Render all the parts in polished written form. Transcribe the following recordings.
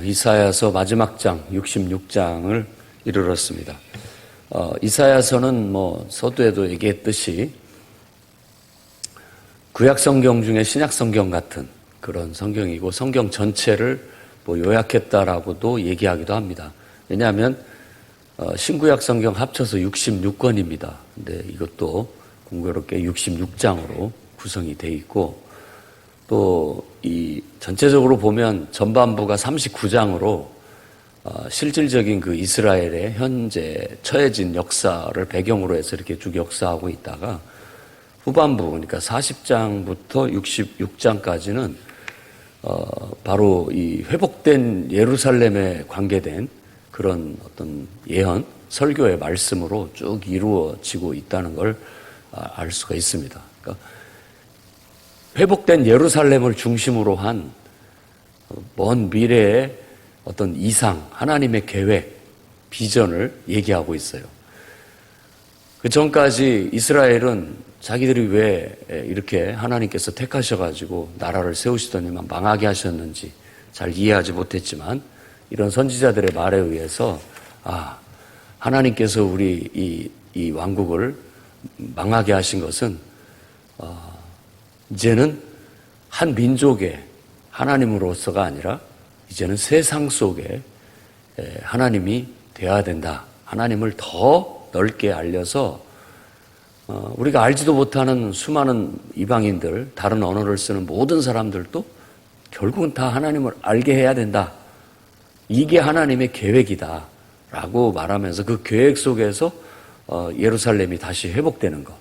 이사야서 마지막 장 66장을 이르렀습니다. 이사야서는 서두에도 얘기했듯이 구약 성경 중에 신약 성경 같은 그런 성경이고 성경 전체를 요약했다라고도 얘기하기도 합니다. 왜냐하면 신구약 성경 합쳐서 66권입니다. 근데 이것도 공교롭게 66장으로 구성이 돼 있고, 또 이 전체적으로 보면 전반부가 39장으로 실질적인 그 이스라엘의 현재 처해진 역사를 배경으로 해서 이렇게 쭉 역사하고 있다가, 후반부 그러니까 40장부터 66장까지는 바로 이 회복된 예루살렘에 관계된 그런 어떤 예언, 설교의 말씀으로 쭉 이루어지고 있다는 걸 알 수가 있습니다. 그러니까 회복된 예루살렘을 중심으로 한 먼 미래의 어떤 이상, 하나님의 계획, 비전을 얘기하고 있어요. 그 전까지 이스라엘은 자기들이 왜 이렇게 하나님께서 택하셔가지고 나라를 세우시더니만 망하게 하셨는지 잘 이해하지 못했지만, 이런 선지자들의 말에 의해서 하나님께서 우리 이 왕국을 망하게 하신 것은 이제는 한 민족의 하나님으로서가 아니라 이제는 세상 속에 하나님이 되어야 된다. 하나님을 더 넓게 알려서 우리가 알지도 못하는 수많은 이방인들, 다른 언어를 쓰는 모든 사람들도 결국은 다 하나님을 알게 해야 된다. 이게 하나님의 계획이다 라고 말하면서 그 계획 속에서 예루살렘이 다시 회복되는 것.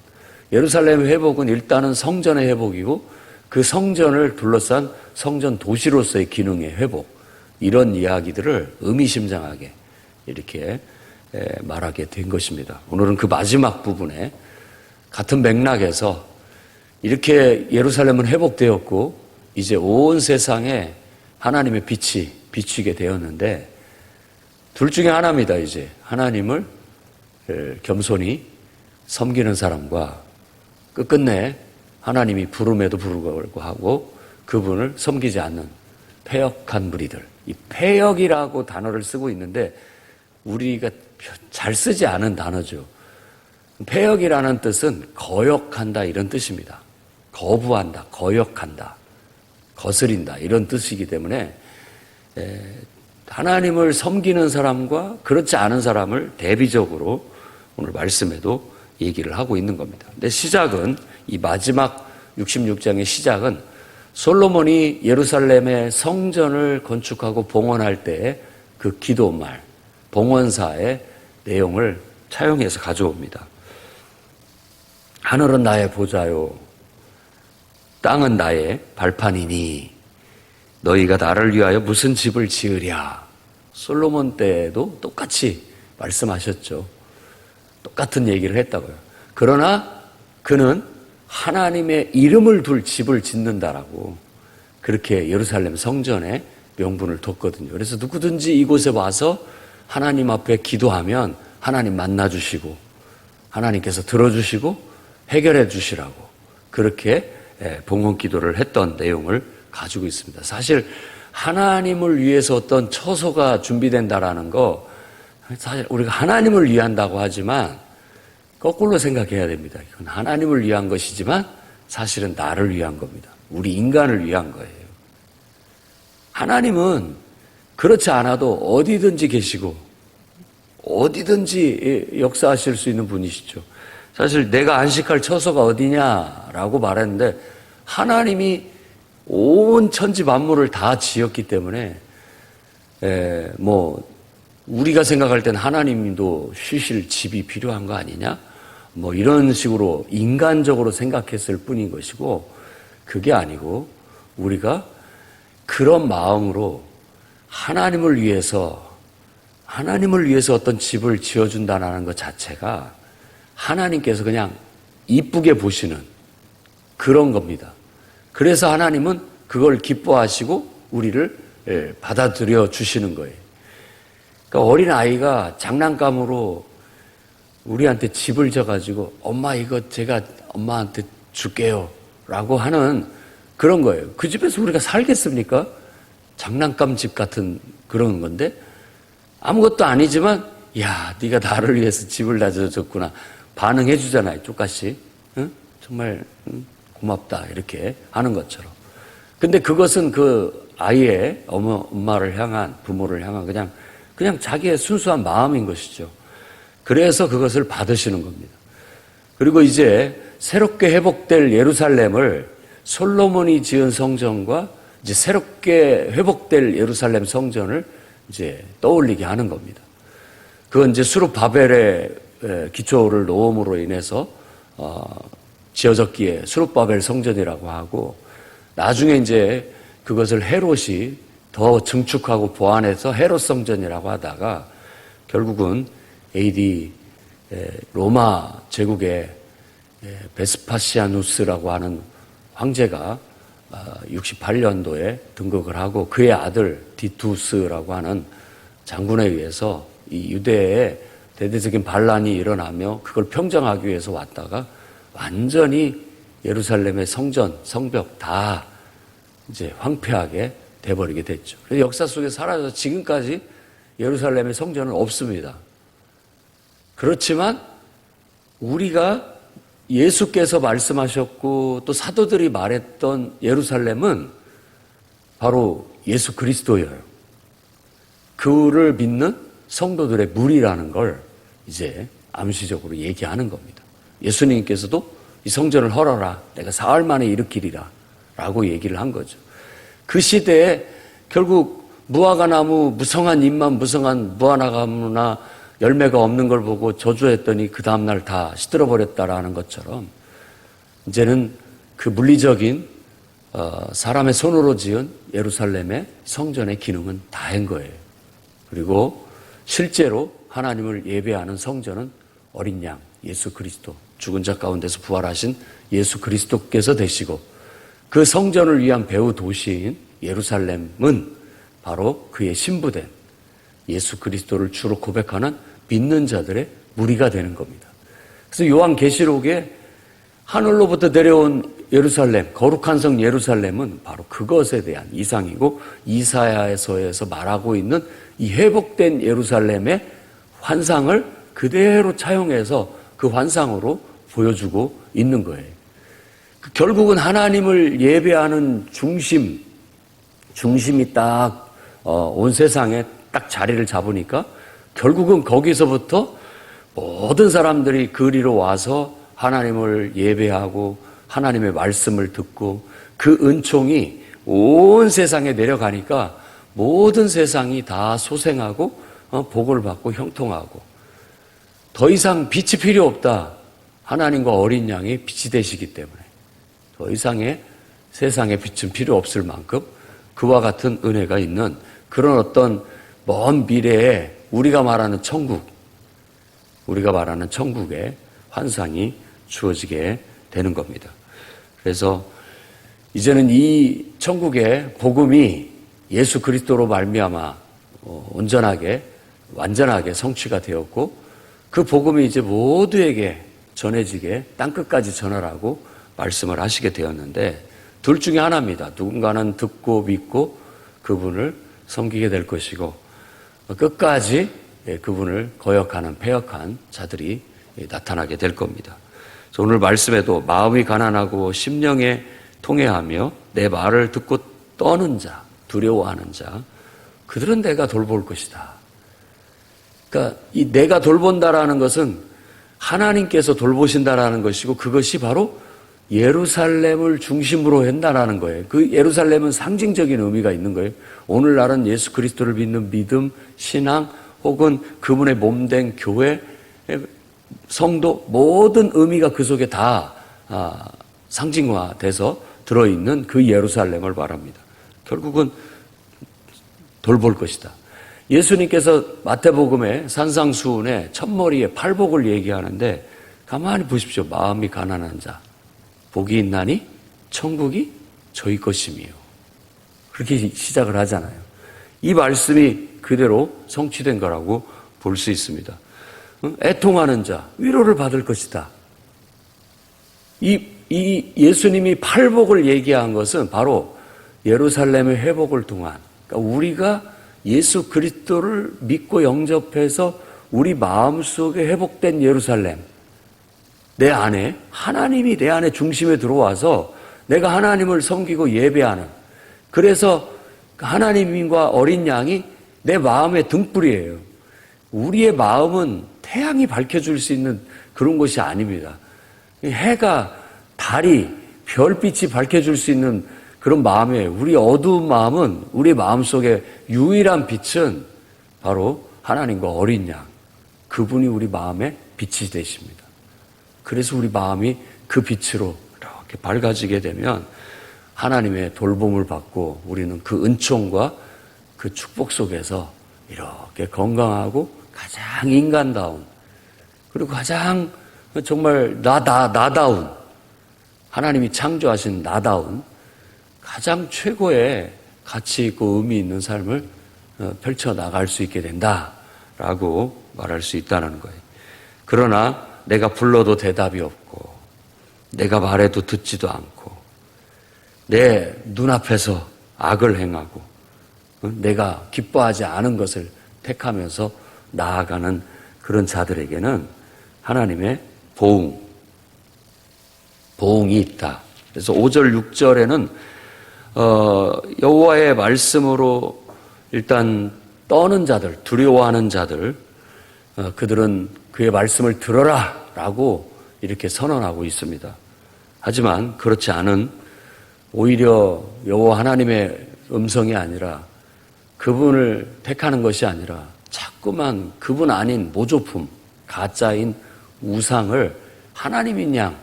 예루살렘의 회복은 일단은 성전의 회복이고, 그 성전을 둘러싼 성전 도시로서의 기능의 회복, 이런 이야기들을 의미심장하게 이렇게 말하게 된 것입니다. 오늘은 그 마지막 부분에 같은 맥락에서 이렇게 예루살렘은 회복되었고 이제 온 세상에 하나님의 빛이 비추게 되었는데, 둘 중에 하나입니다. 이제 하나님을 겸손히 섬기는 사람과 끝끝내 하나님이 부름에도 불구하고 그분을 섬기지 않는 패역한 무리들. 이 패역이라고 단어를 쓰고 있는데 우리가 잘 쓰지 않은 단어죠. 패역이라는 뜻은 거역한다 이런 뜻입니다. 거부한다, 거역한다, 거스린다 이런 뜻이기 때문에 하나님을 섬기는 사람과 그렇지 않은 사람을 대비적으로 오늘 말씀에도 얘기를 하고 있는 겁니다. 근데 시작은, 이 마지막 66장의 시작은 솔로몬이 예루살렘의 성전을 건축하고 봉헌할 때의 그 기도말, 봉헌사의 내용을 차용해서 가져옵니다. 하늘은 나의 보좌요, 땅은 나의 발판이니 너희가 나를 위하여 무슨 집을 지으랴. 솔로몬 때에도 똑같이 말씀하셨죠. 똑같은 얘기를 했다고요. 그러나 그는 하나님의 이름을 둘 집을 짓는다라고 그렇게 예루살렘 성전에 명분을 뒀거든요. 그래서 누구든지 이곳에 와서 하나님 앞에 기도하면 하나님 만나주시고 하나님께서 들어주시고 해결해 주시라고 그렇게 봉헌 기도를 했던 내용을 가지고 있습니다. 사실 하나님을 위해서 어떤 처소가 준비된다라는 거, 사실 우리가 하나님을 위한다고 하지만 거꾸로 생각해야 됩니다. 이건 하나님을 위한 것이지만 사실은 나를 위한 겁니다. 우리 인간을 위한 거예요. 하나님은 그렇지 않아도 어디든지 계시고 어디든지 역사하실 수 있는 분이시죠. 사실 내가 안식할 처소가 어디냐라고 말했는데, 하나님이 온 천지 만물을 다 지었기 때문에 우리가 생각할 땐 하나님도 쉬실 집이 필요한 거 아니냐? 이런 식으로 인간적으로 생각했을 뿐인 것이고, 그게 아니고 우리가 그런 마음으로 하나님을 위해서 어떤 집을 지어준다는 것 자체가 하나님께서 그냥 이쁘게 보시는 그런 겁니다. 그래서 하나님은 그걸 기뻐하시고 우리를 받아들여 주시는 거예요. 그러니까 어린아이가 장난감으로 우리한테 집을 져가지고 엄마 이거 제가 엄마한테 줄게요 라고 하는 그런 거예요. 그 집에서 우리가 살겠습니까? 장난감 집 같은 그런 건데 아무것도 아니지만 야, 네가 나를 위해서 집을 다져줬구나. 반응해 주잖아요. 똑같이. 응? 정말 고맙다. 이렇게 하는 것처럼. 근데 그것은 그 아이의 엄마를 향한, 부모를 향한 그냥 자기의 순수한 마음인 것이죠. 그래서 그것을 받으시는 겁니다. 그리고 이제 새롭게 회복될 예루살렘을 솔로몬이 지은 성전과 이제 새롭게 회복될 예루살렘 성전을 이제 떠올리게 하는 겁니다. 그건 이제 수룹 바벨의 기초를 놓음으로 인해서 지어졌기에 수룹 바벨 성전이라고 하고, 나중에 이제 그것을 헤롯이 더 증축하고 보완해서 헤롯 성전이라고 하다가 결국은 AD 로마 제국의 베스파시아누스라고 하는 황제가 68년도에 등극을 하고 그의 아들 디투스라고 하는 장군에 의해서 이 유대에 대대적인 반란이 일어나며 그걸 평정하기 위해서 왔다가 완전히 예루살렘의 성전, 성벽 다 이제 황폐하게 돼버리게 됐죠. 그래서 역사 속에 사라져서 지금까지 예루살렘의 성전은 없습니다. 그렇지만 우리가 예수께서 말씀하셨고 또 사도들이 말했던 예루살렘은 바로 예수 그리스도예요. 그를 믿는 성도들의 무리라는 걸 이제 암시적으로 얘기하는 겁니다. 예수님께서도 이 성전을 헐어라. 내가 사흘 만에 일으키리라. 라고 얘기를 한 거죠. 그 시대에 결국 무화과나무, 무성한 잎만 무성한 무화과나무나 열매가 없는 걸 보고 저주했더니 그 다음날 다 시들어버렸다라는 것처럼 이제는 그 물리적인 사람의 손으로 지은 예루살렘의 성전의 기능은 다한 거예요. 그리고 실제로 하나님을 예배하는 성전은 어린 양 예수 그리스도, 죽은 자 가운데서 부활하신 예수 그리스도께서 되시고, 그 성전을 위한 배후 도시인 예루살렘은 바로 그의 신부된 예수 그리스도를 주로 고백하는 믿는 자들의 무리가 되는 겁니다. 그래서 요한계시록에 하늘로부터 내려온 예루살렘, 거룩한 성 예루살렘은 바로 그것에 대한 이상이고, 이사야서에서 말하고 있는 이 회복된 예루살렘의 환상을 그대로 차용해서 그 환상으로 보여주고 있는 거예요. 결국은 하나님을 예배하는 중심이 딱 온 세상에 딱 자리를 잡으니까 결국은 거기서부터 모든 사람들이 그리로 와서 하나님을 예배하고 하나님의 말씀을 듣고 그 은총이 온 세상에 내려가니까 모든 세상이 다 소생하고 복을 받고 형통하고 더 이상 빛이 필요 없다. 하나님과 어린 양이 빛이 되시기 때문에 더 이상의 세상의 빛은 필요 없을 만큼 그와 같은 은혜가 있는 그런 어떤 먼 미래에 우리가 말하는 천국의 환상이 주어지게 되는 겁니다. 그래서 이제는 이 천국의 복음이 예수 그리스도로 말미암아 온전하게 완전하게 성취가 되었고, 그 복음이 이제 모두에게 전해지게 땅끝까지 전하라고 말씀을 하시게 되었는데, 둘 중에 하나입니다. 누군가는 듣고 믿고 그분을 섬기게 될 것이고, 끝까지 그분을 거역하는 패역한 자들이 나타나게 될 겁니다. 오늘 말씀에도 마음이 가난하고 심령에 통회하며 내 말을 듣고 떠는 자, 두려워하는 자, 그들은 내가 돌볼 것이다. 그러니까 이 내가 돌본다라는 것은 하나님께서 돌보신다라는 것이고, 그것이 바로 예루살렘을 중심으로 한다라는 거예요. 그 예루살렘은 상징적인 의미가 있는 거예요. 오늘날은 예수 그리스도를 믿는 믿음, 신앙, 혹은 그분의 몸된 교회, 성도, 모든 의미가 그 속에 다 상징화돼서 들어있는 그 예루살렘을 말합니다. 결국은 돌볼 것이다. 예수님께서 마태복음의 산상수훈의 첫머리에 팔복을 얘기하는데 가만히 보십시오. 마음이 가난한 자 복이 있나니 천국이 저희 것임이요. 그렇게 시작을 하잖아요. 이 말씀이 그대로 성취된 거라고 볼 수 있습니다. 애통하는 자 위로를 받을 것이다. 이 예수님이 팔복을 얘기한 것은 바로 예루살렘의 회복을 통한 그러니까 우리가 예수 그리스도를 믿고 영접해서 우리 마음속에 회복된 예루살렘, 내 안에 하나님이 내 안에 중심에 들어와서 내가 하나님을 섬기고 예배하는, 그래서 하나님과 어린 양이 내 마음의 등불이에요. 우리의 마음은 태양이 밝혀줄 수 있는 그런 것이 아닙니다. 해가, 달이, 별빛이 밝혀줄 수 있는 그런 마음이에요. 우리 어두운 마음은, 우리 마음속에 유일한 빛은 바로 하나님과 어린 양, 그분이 우리 마음의 빛이 되십니다. 그래서 우리 마음이 그 빛으로 이렇게 밝아지게 되면 하나님의 돌봄을 받고 우리는 그 은총과 그 축복 속에서 이렇게 건강하고 가장 인간다운, 그리고 가장 정말 나다운, 하나님이 창조하신 나다운 가장 최고의 가치 있고 의미 있는 삶을 펼쳐나갈 수 있게 된다라고 말할 수 있다는 거예요. 그러나 내가 불러도 대답이 없고 내가 말해도 듣지도 않고 내 눈앞에서 악을 행하고 내가 기뻐하지 않은 것을 택하면서 나아가는 그런 자들에게는 하나님의 보응이 있다. 그래서 5절, 6절에는 여호와의 말씀으로 일단 떠는 자들, 두려워하는 자들, 그들은 그의 말씀을 들어라 라고 이렇게 선언하고 있습니다. 하지만 그렇지 않은, 오히려 여호와 하나님의 음성이 아니라, 그분을 택하는 것이 아니라 자꾸만 그분 아닌 모조품, 가짜인 우상을 하나님인 양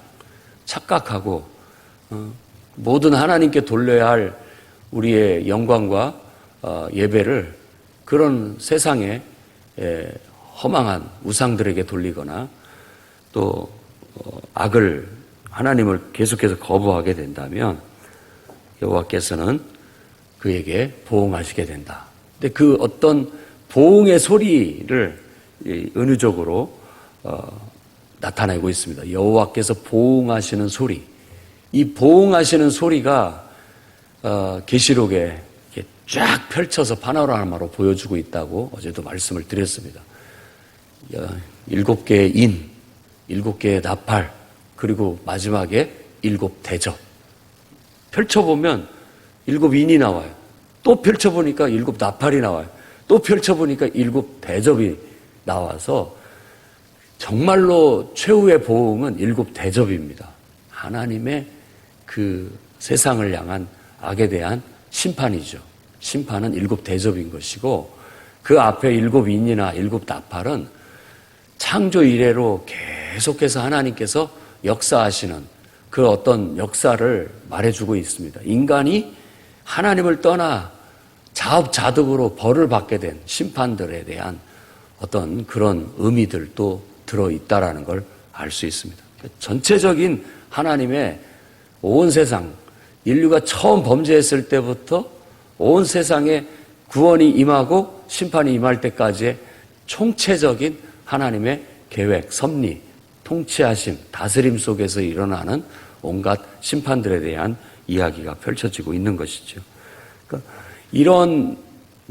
착각하고 모든 하나님께 돌려야 할 우리의 영광과 예배를 그런 세상의 허망한 우상들에게 돌리거나 또 악을, 하나님을 계속해서 거부하게 된다면 여호와께서는 그에게 보응하시게 된다. 근데 그 어떤 보응의 소리를 은유적으로 나타내고 있습니다. 여호와께서 보응하시는 소리. 이 보응하시는 소리가 계시록에 이렇게 쫙 펼쳐서 파노라마로 보여주고 있다고 어제도 말씀을 드렸습니다. 7개의 인, 7개의 나팔, 그리고 마지막에 7대접. 펼쳐보면 7인이 나와요. 또 펼쳐보니까 7나팔이 나와요. 또 펼쳐보니까 7대접이 나와서 정말로 최후의 보응은 7대접입니다. 하나님의 그 세상을 향한 악에 대한 심판이죠. 심판은 7대접인 것이고, 그 앞에 7인이나 7나팔은 창조 이래로 계속해서 하나님께서 역사하시는 그 어떤 역사를 말해주고 있습니다. 인간이 하나님을 떠나 자업자득으로 벌을 받게 된 심판들에 대한 어떤 그런 의미들도 들어있다라는 걸 알 수 있습니다. 전체적인 하나님의 온 세상, 인류가 처음 범죄했을 때부터 온 세상에 구원이 임하고 심판이 임할 때까지의 총체적인 하나님의 계획, 섭리, 통치하심, 다스림 속에서 일어나는 온갖 심판들에 대한 이야기가 펼쳐지고 있는 것이죠. 그러니까 이런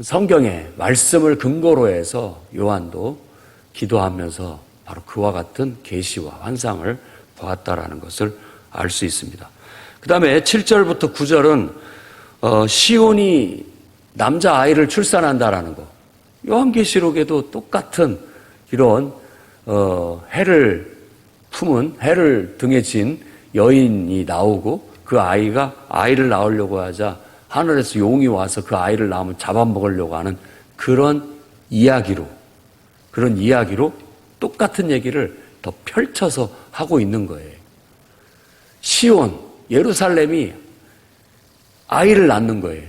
성경의 말씀을 근거로 해서 요한도 기도하면서 바로 그와 같은 계시와 환상을 보았다라는 것을 알 수 있습니다. 그 다음에 7절부터 9절은 시온이 남자아이를 출산한다라는 거. 요한계시록에도 똑같은 이런 해를 품은, 해를 등에 진 여인이 나오고 그 아이가 아이를 낳으려고 하자 하늘에서 용이 와서 그 아이를 낳으면 잡아먹으려고 하는 그런 이야기로 똑같은 얘기를 더 펼쳐서 하고 있는 거예요. 시온, 예루살렘이 아이를 낳는 거예요.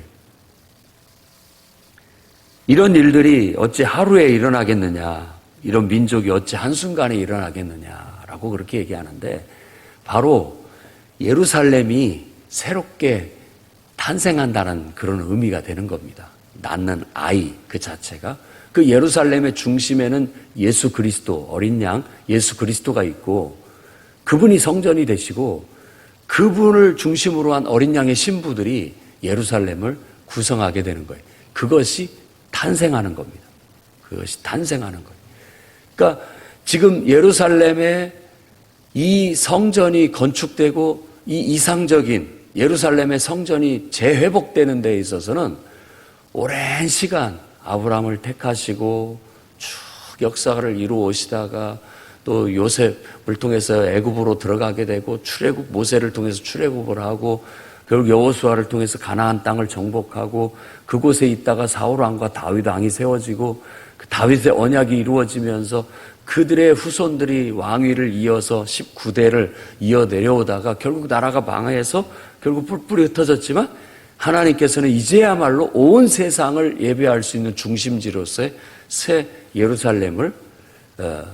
이런 일들이 어찌 하루에 일어나겠느냐, 이런 민족이 어찌 한순간에 일어나겠느냐라고 그렇게 얘기하는데, 바로 예루살렘이 새롭게 탄생한다는 그런 의미가 되는 겁니다. 낳는 아이 그 자체가, 그 예루살렘의 중심에는 예수 그리스도, 어린 양 예수 그리스도가 있고, 그분이 성전이 되시고 그분을 중심으로 한 어린 양의 신부들이 예루살렘을 구성하게 되는 거예요. 그것이 탄생하는 겁니다. 그것이 탄생하는 거예요. 그러니까 지금 예루살렘에 이 성전이 건축되고 이 이상적인 예루살렘의 성전이 재회복되는 데 있어서는 오랜 시간 아브라함을 택하시고 쭉 역사를 이루어 오시다가 또 요셉을 통해서 애굽으로 들어가게 되고 출애굽 모세를 통해서 출애굽을 하고 결국 여호수아를 통해서 가나안 땅을 정복하고 그곳에 있다가 사울 왕과 다윗 왕이 세워지고 그 다윗의 언약이 이루어지면서 그들의 후손들이 왕위를 이어서 19대를 이어 내려오다가 결국 나라가 망해서 결국 뿔뿔이 흩어졌지만 하나님께서는 이제야말로 온 세상을 예배할 수 있는 중심지로서의 새 예루살렘을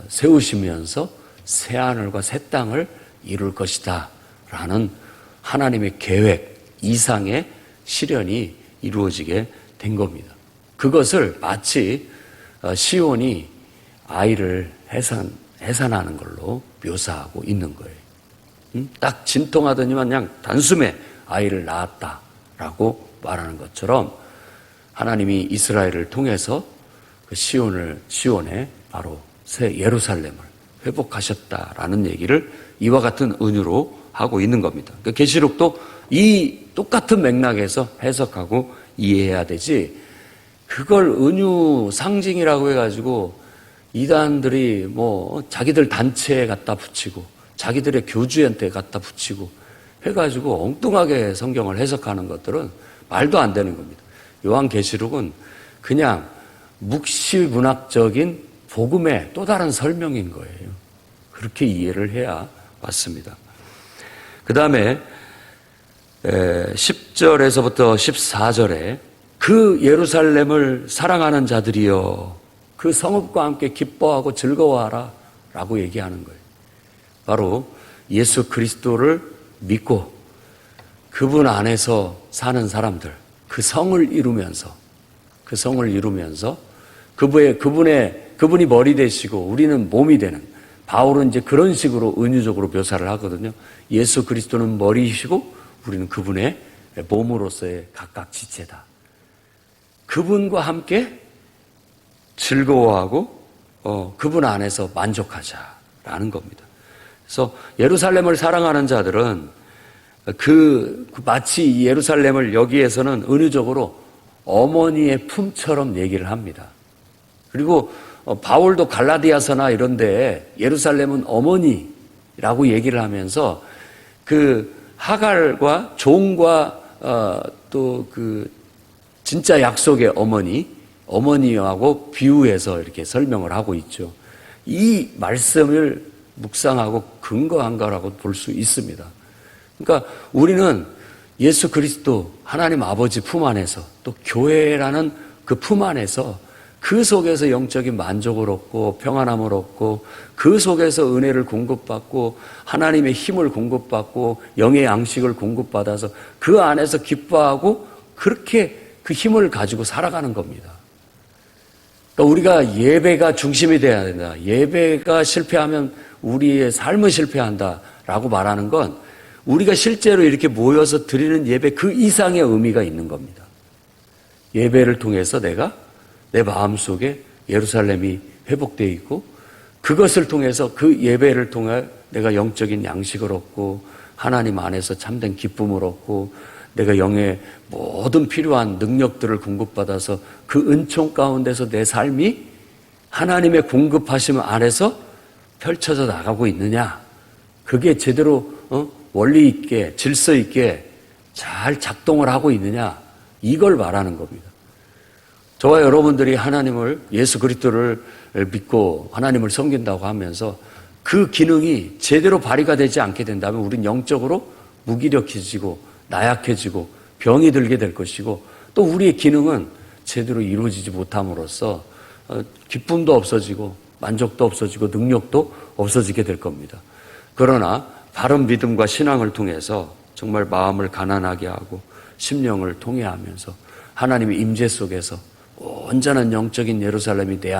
세우시면서 새 하늘과 새 땅을 이룰 것이다 라는 하나님의 계획 이상의 실현이 이루어지게 된 겁니다. 그것을 마치 시온이 아이를 해산하는 걸로 묘사하고 있는 거예요. 딱 진통하더니만 그냥 단숨에 아이를 낳았다라고 말하는 것처럼 하나님이 이스라엘을 통해서 그 시온에 바로 새 예루살렘을 회복하셨다라는 얘기를 이와 같은 은유로 하고 있는 겁니다. 그러니까 계시록도 이 똑같은 맥락에서 해석하고 이해해야 되지 그걸 은유 상징이라고 해가지고 이단들이 뭐 자기들 단체에 갖다 붙이고 자기들의 교주한테 갖다 붙이고 해가지고 엉뚱하게 성경을 해석하는 것들은 말도 안 되는 겁니다. 요한계시록은 그냥 묵시문학적인 복음의 또 다른 설명인 거예요. 그렇게 이해를 해야 맞습니다. 그 다음에 10절에서부터 14절에 그 예루살렘을 사랑하는 자들이여 그 성읍과 함께 기뻐하고 즐거워하라 라고 얘기하는 거예요. 바로 예수 그리스도를 믿고 그분 안에서 사는 사람들, 그 성을 이루면서 그분이 머리 되시고 우리는 몸이 되는 바울은 이제 그런 식으로 은유적으로 묘사를 하거든요. 예수 그리스도는 머리이시고 우리는 그분의 몸으로서의 각각 지체다. 그분과 함께 즐거워하고 그분 안에서 만족하자라는 겁니다. 그래서 예루살렘을 사랑하는 자들은 마치 예루살렘을 여기에서는 은유적으로 어머니의 품처럼 얘기를 합니다. 그리고 바울도 갈라디아서나 이런데 예루살렘은 어머니라고 얘기를 하면서 그 하갈과 종과 또 그 진짜 약속의 어머니하고 비유해서 이렇게 설명을 하고 있죠. 이 말씀을 묵상하고 근거한 거라고 볼 수 있습니다. 그러니까 우리는 예수 그리스도 하나님 아버지 품 안에서 또 교회라는 그 품 안에서 그 속에서 영적인 만족을 얻고 평안함을 얻고 그 속에서 은혜를 공급받고 하나님의 힘을 공급받고 영의 양식을 공급받아서 그 안에서 기뻐하고 그렇게 그 힘을 가지고 살아가는 겁니다. 그러니까 우리가 예배가 중심이 돼야 된다. 예배가 실패하면 우리의 삶은 실패한다라고 말하는 건 우리가 실제로 이렇게 모여서 드리는 예배 그 이상의 의미가 있는 겁니다. 예배를 통해서 내가 내 마음속에 예루살렘이 회복되어 있고 그것을 통해서 그 예배를 통해 내가 영적인 양식을 얻고 하나님 안에서 참된 기쁨을 얻고 내가 영의 모든 필요한 능력들을 공급받아서 그 은총 가운데서 내 삶이 하나님의 공급하심 안에서 펼쳐져 나가고 있느냐 그게 제대로 원리 있게 질서 있게 잘 작동을 하고 있느냐 이걸 말하는 겁니다. 저와 여러분들이 하나님을 예수 그리스도를 믿고 하나님을 섬긴다고 하면서 그 기능이 제대로 발휘가 되지 않게 된다면 우린 영적으로 무기력해지고 나약해지고 병이 들게 될 것이고 또 우리의 기능은 제대로 이루어지지 못함으로써 기쁨도 없어지고 만족도 없어지고 능력도 없어지게 될 겁니다. 그러나 바른 믿음과 신앙을 통해서 정말 마음을 가난하게 하고 심령을 통회하면서 하나님의 임재 속에서 온전한 영적인 예루살렘이 내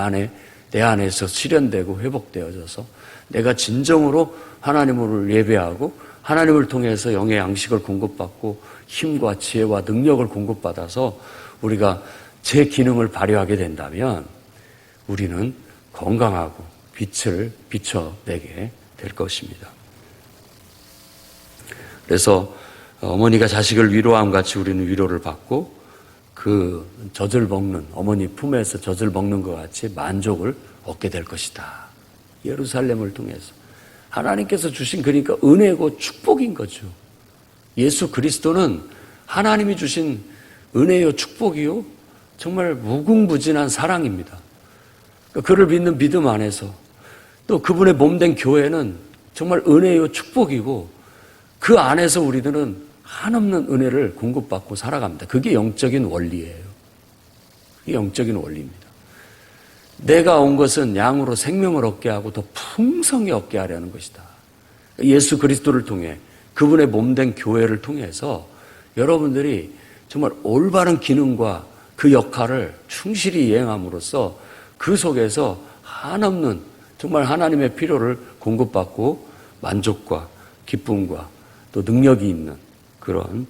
안에서 실현되고 회복되어져서 내가 진정으로 하나님을 예배하고 하나님을 통해서 영의 양식을 공급받고 힘과 지혜와 능력을 공급받아서 우리가 제 기능을 발휘하게 된다면 우리는 건강하고 빛을 비춰내게 될 것입니다. 그래서 어머니가 자식을 위로함 같이 우리는 위로를 받고 그 젖을 먹는, 어머니 품에서 젖을 먹는 것 같이 만족을 얻게 될 것이다. 예루살렘을 통해서 하나님께서 주신, 그러니까 은혜고 축복인 거죠. 예수 그리스도는 하나님이 주신 은혜요 축복이요 정말 무궁무진한 사랑입니다. 그를 믿는 믿음 안에서 또 그분의 몸된 교회는 정말 은혜요 축복이고 그 안에서 우리들은 한없는 은혜를 공급받고 살아갑니다. 그게 영적인 원리예요. 그게 영적인 원리입니다. 내가 온 것은 양으로 생명을 얻게 하고 더 풍성히 얻게 하려는 것이다. 예수 그리스도를 통해 그분의 몸된 교회를 통해서 여러분들이 정말 올바른 기능과 그 역할을 충실히 이행함으로써 그 속에서 한없는 정말 하나님의 필요를 공급받고 만족과 기쁨과 또 능력이 있는 그런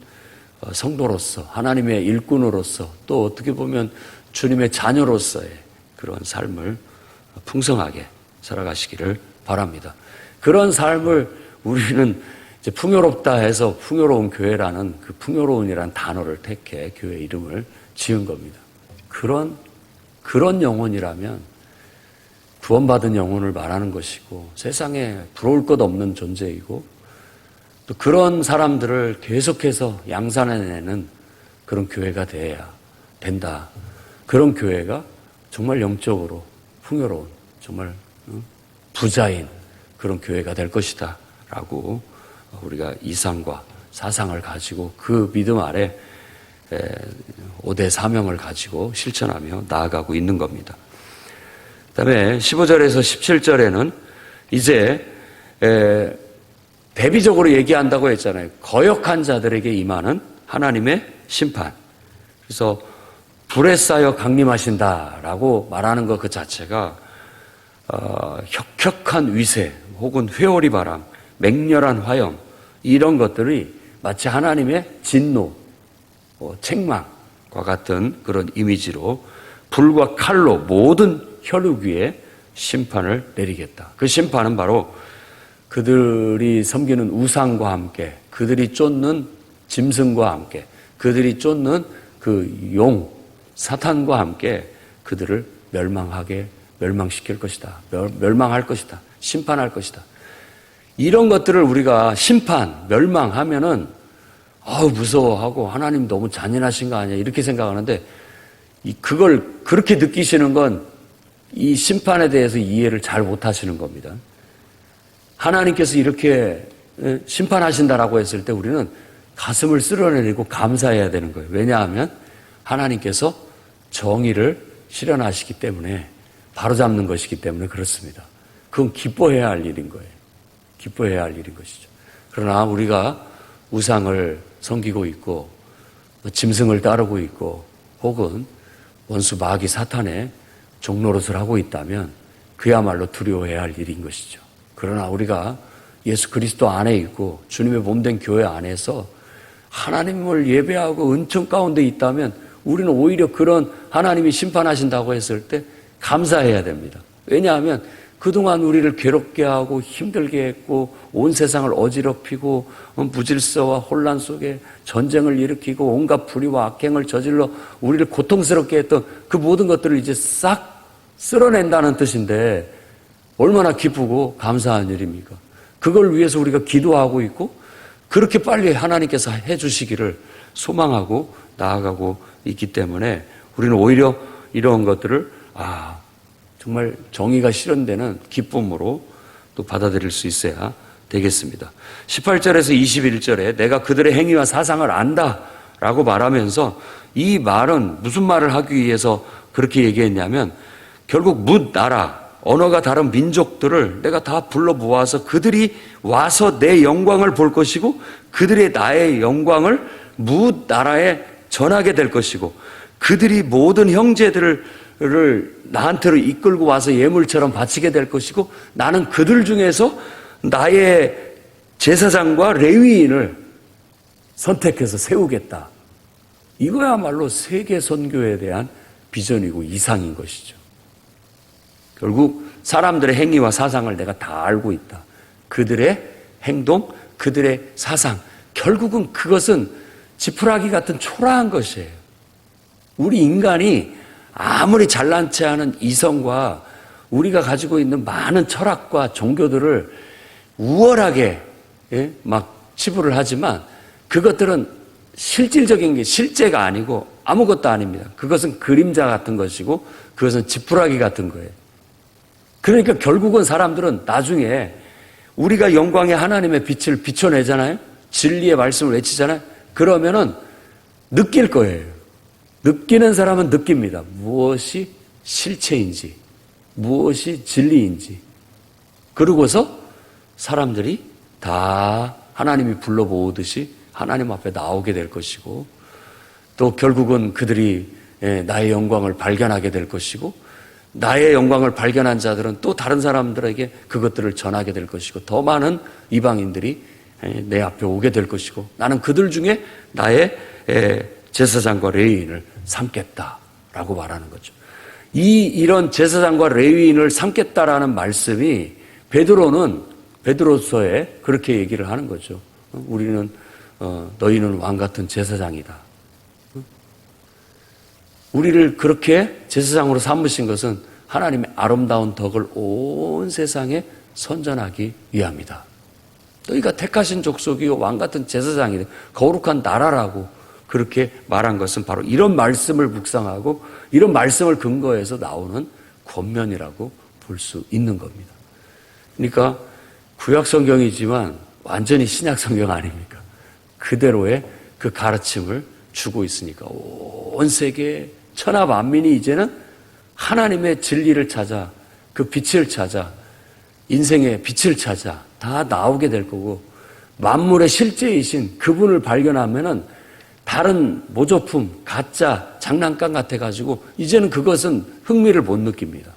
성도로서 하나님의 일꾼으로서 또 어떻게 보면 주님의 자녀로서의 그런 삶을 풍성하게 살아가시기를 바랍니다. 그런 삶을 우리는 이제 풍요롭다 해서 풍요로운 교회라는 그 풍요로운이라는 단어를 택해 교회 이름을 지은 겁니다. 그런 영혼이라면 구원받은 영혼을 말하는 것이고 세상에 부러울 것 없는 존재이고 또 그런 사람들을 계속해서 양산해내는 그런 교회가 돼야 된다. 그런 교회가 정말 영적으로 풍요로운 정말 부자인 그런 교회가 될 것이다 라고 우리가 이상과 사상을 가지고 그 믿음 아래 5대 사명을 가지고 실천하며 나아가고 있는 겁니다. 그 다음에 15절에서 17절에는 이제 대비적으로 얘기한다고 했잖아요. 거역한 자들에게 임하는 하나님의 심판. 그래서 불에 쌓여 강림하신다라고 말하는 것 그 자체가 혁혁한 위세 혹은 회오리 바람, 맹렬한 화염 이런 것들이 마치 하나님의 진노, 책망과 같은 그런 이미지로 불과 칼로 모든 혈육 위에 심판을 내리겠다. 그 심판은 바로 그들이 섬기는 우상과 함께 그들이 쫓는 짐승과 함께 그들이 쫓는 그 용, 사탄과 함께 그들을 멸망시킬 것이다. 멸망할 것이다. 심판할 것이다. 이런 것들을 우리가 심판, 멸망하면은 무서워하고 하나님 너무 잔인하신 거 아니야 이렇게 생각하는데 그걸 그렇게 느끼시는 건 이 심판에 대해서 이해를 잘 못하시는 겁니다. 하나님께서 이렇게 심판하신다라고 했을 때 우리는 가슴을 쓸어내리고 감사해야 되는 거예요. 왜냐하면 하나님께서 정의를 실현하시기 때문에 바로잡는 것이기 때문에 그렇습니다. 그건 기뻐해야 할 일인 거예요. 기뻐해야 할 일인 것이죠. 그러나 우리가 우상을 섬기고 있고 짐승을 따르고 있고 혹은 원수 마귀 사탄의 종노릇을 하고 있다면 그야말로 두려워해야 할 일인 것이죠. 그러나 우리가 예수 그리스도 안에 있고 주님의 몸된 교회 안에서 하나님을 예배하고 은총 가운데 있다면 우리는 오히려 그런 하나님이 심판하신다고 했을 때 감사해야 됩니다. 왜냐하면 그동안 우리를 괴롭게 하고 힘들게 했고 온 세상을 어지럽히고 무질서와 혼란 속에 전쟁을 일으키고 온갖 불의와 악행을 저질러 우리를 고통스럽게 했던 그 모든 것들을 이제 싹 쓸어낸다는 뜻인데 얼마나 기쁘고 감사한 일입니까? 그걸 위해서 우리가 기도하고 있고 그렇게 빨리 하나님께서 해주시기를 소망하고 나아가고 있기 때문에 우리는 오히려 이런 것들을 정말 정의가 실현되는 기쁨으로 또 받아들일 수 있어야 되겠습니다. 18절에서 21절에 내가 그들의 행위와 사상을 안다라고 말하면서 이 말은 무슨 말을 하기 위해서 그렇게 얘기했냐면 결국 뭇 나라, 언어가 다른 민족들을 내가 다 불러 모아서 그들이 와서 내 영광을 볼 것이고 그들의 나의 영광을 뭇 나라에 전하게 될 것이고 그들이 모든 형제들을 나한테로 이끌고 와서 예물처럼 바치게 될 것이고 나는 그들 중에서 나의 제사장과 레위인을 선택해서 세우겠다. 이거야말로 세계 선교에 대한 비전이고 이상인 것이죠. 결국 사람들의 행위와 사상을 내가 다 알고 있다. 그들의 행동, 그들의 사상, 결국은 그것은 지푸라기 같은 초라한 것이에요. 우리 인간이 아무리 잘난 체 하는 이성과 우리가 가지고 있는 많은 철학과 종교들을 우월하게 막 치부를 하지만 그것들은 실질적인 게 실제가 아니고 아무것도 아닙니다. 그것은 그림자 같은 것이고 그것은 지푸라기 같은 거예요. 그러니까 결국은 사람들은 나중에 우리가 영광의 하나님의 빛을 비춰내잖아요. 진리의 말씀을 외치잖아요. 그러면은 느낄 거예요. 느끼는 사람은 느낍니다. 무엇이 실체인지, 무엇이 진리인지. 그러고서 사람들이 다 하나님이 불러 모으듯이 하나님 앞에 나오게 될 것이고, 또 결국은 그들이 나의 영광을 발견하게 될 것이고, 나의 영광을 발견한 자들은 또 다른 사람들에게 그것들을 전하게 될 것이고, 더 많은 이방인들이 내 앞에 오게 될 것이고, 나는 그들 중에 나의 제사장과 레위인을 삼겠다라고 말하는 거죠. 이런 제사장과 레위인을 삼겠다라는 말씀이 베드로서에 그렇게 얘기를 하는 거죠. 우리는 너희는 왕 같은 제사장이다. 우리를 그렇게 제사장으로 삼으신 것은 하나님의 아름다운 덕을 온 세상에 선전하기 위함이다. 너희가 택하신 족속이요 왕 같은 제사장이다. 거룩한 나라라고 그렇게 말한 것은 바로 이런 말씀을 묵상하고 이런 말씀을 근거해서 나오는 권면이라고 볼 수 있는 겁니다. 그러니까 구약 성경이지만 완전히 신약 성경 아닙니까? 그대로의 그 가르침을 주고 있으니까 온 세계 천하 만민이 이제는 하나님의 진리를 찾아 그 빛을 찾아 인생의 빛을 찾아 다 나오게 될 거고, 만물의 실제이신 그분을 발견하면은 다른 모조품, 가짜, 장난감 같아가지고 이제는 그것은 흥미를 못 느낍니다.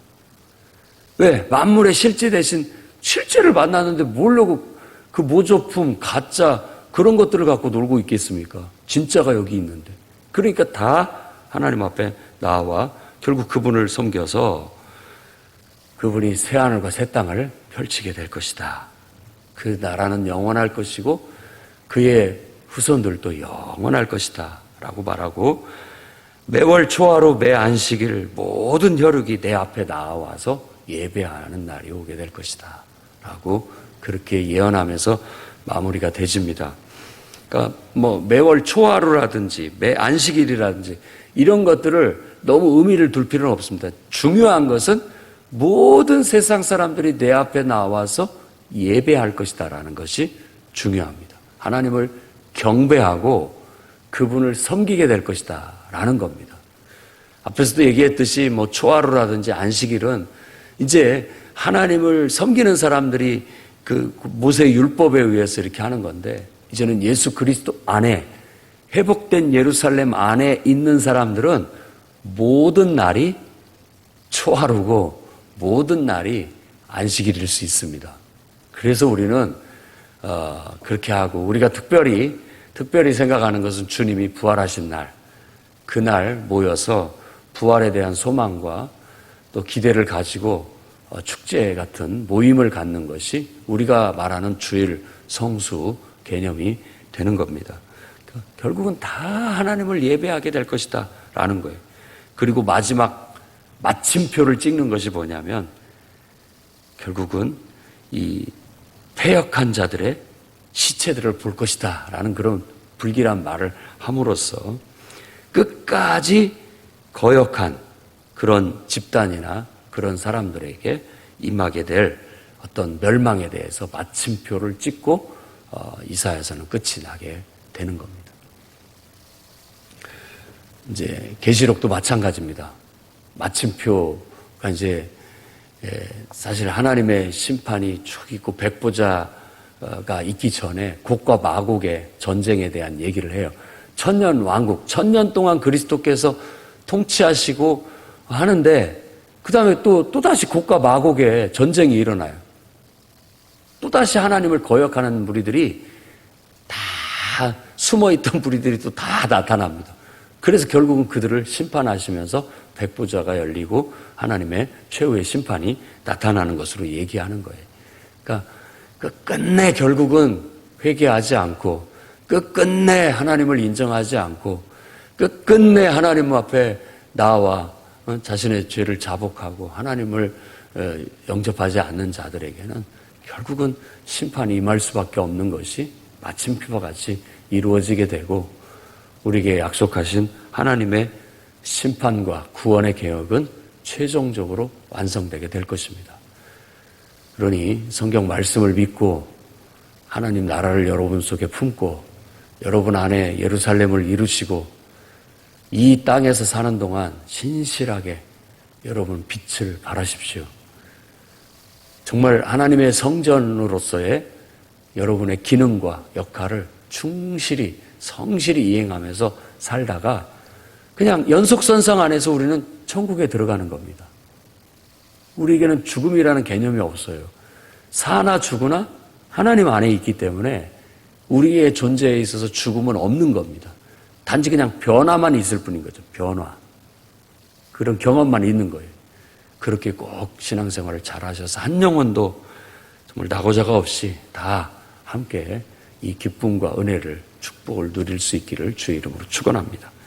왜? 만물의 실제 대신 실제를 만났는데 모르고 그 모조품, 가짜 그런 것들을 갖고 놀고 있겠습니까? 진짜가 여기 있는데. 그러니까 다 하나님 앞에 나와 결국 그분을 섬겨서 그분이 새하늘과 새 땅을 펼치게 될 것이다. 그 나라는 영원할 것이고 그의 후손들도 영원할 것이다 라고 말하고, 매월 초하루 매 안식일 모든 혈육이 내 앞에 나와서 예배하는 날이 오게 될 것이다 라고 그렇게 예언하면서 마무리가 되집니다. 그러니까 뭐 매월 초하루라든지 매 안식일이라든지 이런 것들을 너무 의미를 둘 필요는 없습니다. 중요한 것은 모든 세상 사람들이 내 앞에 나와서 예배할 것이다라는 것이 중요합니다. 하나님을 경배하고 그분을 섬기게 될 것이다라는 겁니다. 앞에서도 얘기했듯이 뭐 초하루라든지 안식일은 이제 하나님을 섬기는 사람들이 그 모세 율법에 의해서 이렇게 하는 건데, 이제는 예수 그리스도 안에 회복된 예루살렘 안에 있는 사람들은 모든 날이 초하루고 모든 날이 안식일일 수 있습니다. 그래서 우리는 그렇게 하고, 우리가 특별히 생각하는 것은 주님이 부활하신 날, 그날 모여서 부활에 대한 소망과 또 기대를 가지고 축제 같은 모임을 갖는 것이 우리가 말하는 주일 성수 개념이 되는 겁니다. 결국은 다 하나님을 예배하게 될 것이다 라는 거예요. 그리고 마지막 마침표를 찍는 것이 뭐냐면, 결국은 이 패역한 자들의 시체들을 볼 것이다 라는 그런 불길한 말을 함으로써 끝까지 거역한 그런 집단이나 그런 사람들에게 임하게 될 어떤 멸망에 대해서 마침표를 찍고 이사야서는 끝이 나게 되는 겁니다. 이제 계시록도 마찬가지입니다. 마침표가 이제 사실 하나님의 심판이 쭉 있고 백보자가 있기 전에 곡과 마곡의 전쟁에 대한 얘기를 해요. 천년 왕국, 1000년 동안 그리스도께서 통치하시고 하는데 그 다음에 또다시 곡과 마곡의 전쟁이 일어나요. 또다시 하나님을 거역하는 무리들이 다 숨어있던 무리들이 또 다 나타납니다. 그래서 결국은 그들을 심판하시면서 백보자가 열리고 하나님의 최후의 심판이 나타나는 것으로 얘기하는 거예요. 그러니까 끝내 결국은 회개하지 않고 끝내 하나님을 인정하지 않고 끝내 하나님 앞에 나와 자신의 죄를 자복하고 하나님을 영접하지 않는 자들에게는 결국은 심판이 임할 수밖에 없는 것이 마침표와 같이 이루어지게 되고 우리에게 약속하신 하나님의 심판과 구원의 개혁은 최종적으로 완성되게 될 것입니다. 그러니 성경 말씀을 믿고 하나님 나라를 여러분 속에 품고 여러분 안에 예루살렘을 이루시고 이 땅에서 사는 동안 신실하게 여러분 빛을 발하십시오. 정말 하나님의 성전으로서의 여러분의 기능과 역할을 충실히 성실히 이행하면서 살다가 그냥 연속선상 안에서 우리는 천국에 들어가는 겁니다. 우리에게는 죽음이라는 개념이 없어요. 사나 죽으나 하나님 안에 있기 때문에 우리의 존재에 있어서 죽음은 없는 겁니다. 단지 그냥 변화만 있을 뿐인 거죠. 변화. 그런 경험만 있는 거예요. 그렇게 꼭 신앙생활을 잘 하셔서 한 영혼도 정말 나고자가 없이 다 함께 이 기쁨과 은혜를 축복을 누릴 수 있기를 주의 이름으로 축원합니다.